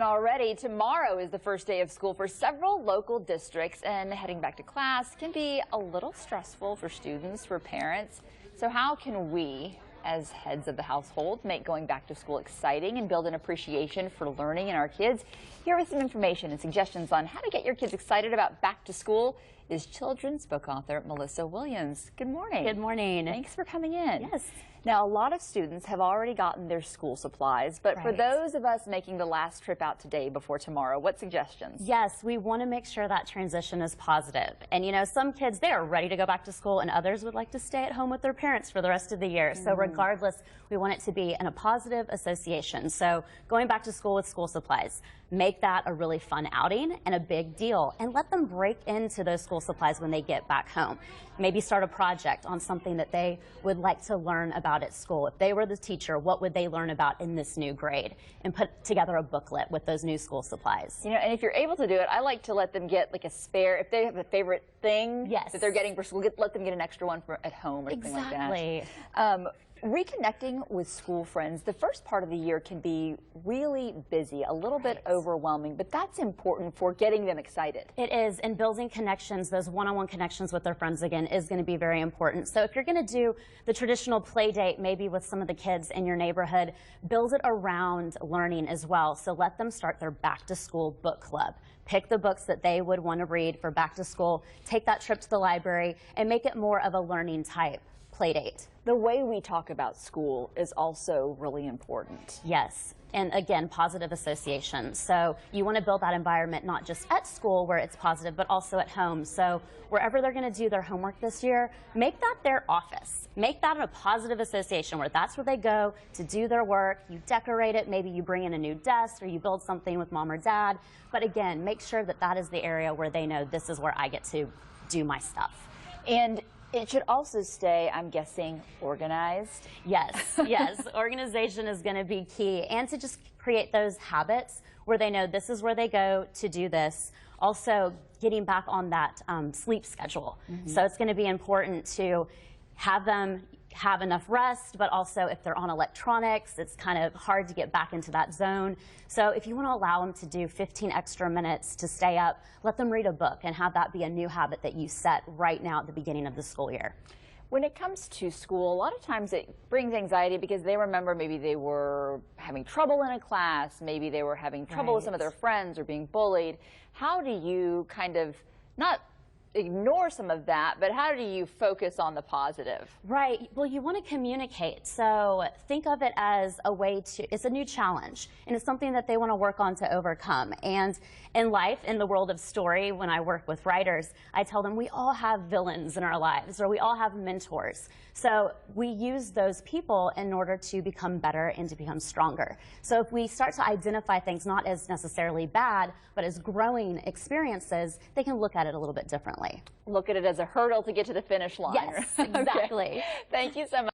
Already, tomorrow is the first day of school for several local districts, and heading back to class can be a little stressful for students, for parents. So how can we, as heads of the household, make going back to school exciting and build an appreciation for learning in our kids? Here with some information and suggestions on how to get your kids excited about back to school is children's book author Melissa Williams. Good morning. Good morning. Thanks for coming in. Yes. Now, a lot of students have already gotten their school supplies, but for those of us making the last trip out today before tomorrow, what suggestions? Yes, we want to make sure that transition is positive. And, you know, some kids, they are ready to go back to school, and others would like to stay at home with their parents for the rest of the year. So regardless, we want it to be in a positive association. So going back to school with school supplies, make that a really fun outing and a big deal, and let them break into those school supplies when they get back home. Maybe start a project on something that they would like to learn about at school. If they were the teacher, what would they learn about in this new grade? And put together a booklet with those new school supplies. You know, and if you're able to do it, I like to let them get like a spare, if they have a favorite thing that they're getting for school, let them get an extra one for at home or something like that. Exactly. Reconnecting with school friends, the first part of the year can be really busy, a little bit overwhelming, but that's important for getting them excited. It is, and building connections, those one-on-one connections with their friends again is going to be very important. So if you're going to do the traditional play date, maybe with some of the kids in your neighborhood, build it around learning as well. So let them start their back to school book club. Pick the books that they would want to read for back to school, take that trip to the library, and make it more of a learning type play date. The way we talk about school is also really important. Yes, and again, positive association. So you want to build that environment not just at school where it's positive, but also at home. So wherever they're going to do their homework this year, make that their office. Make that a positive association where that's where they go to do their work. You decorate it, maybe you bring in a new desk or you build something with mom or dad. But again, make sure that that is the area where they know this is where I get to do my stuff. And it should also stay, I'm guessing, organized. Yes, yes. Organization is going to be key. And to just create those habits where they know this is where they go to do this. Also, getting back on that sleep schedule. So it's going to be important to have them have enough rest, but also if they're on electronics, it's kind of hard to get back into that zone. So if you want to allow them to do 15 extra minutes to stay up, let them read a book and have that be a new habit that you set right now at the beginning of the school year. When it comes to school, a lot of times it brings anxiety because they remember maybe they were having trouble in a class, maybe they were having trouble with some of their friends or being bullied. How do you kind of not ignore some of that, but how do you focus on the positive? Right. Well, you want to communicate. So think of it as a way to, it's a new challenge, and it's something that they want to work on to overcome. And in life, in the world of story, when I work with writers, I tell them we all have villains in our lives, or we all have mentors. So we use those people in order to become better and to become stronger. So if we start to identify things not as necessarily bad, but as growing experiences, they can look at it a little bit differently. Look at it as a hurdle to get to the finish line. Yes, exactly. Okay. Thank you so much.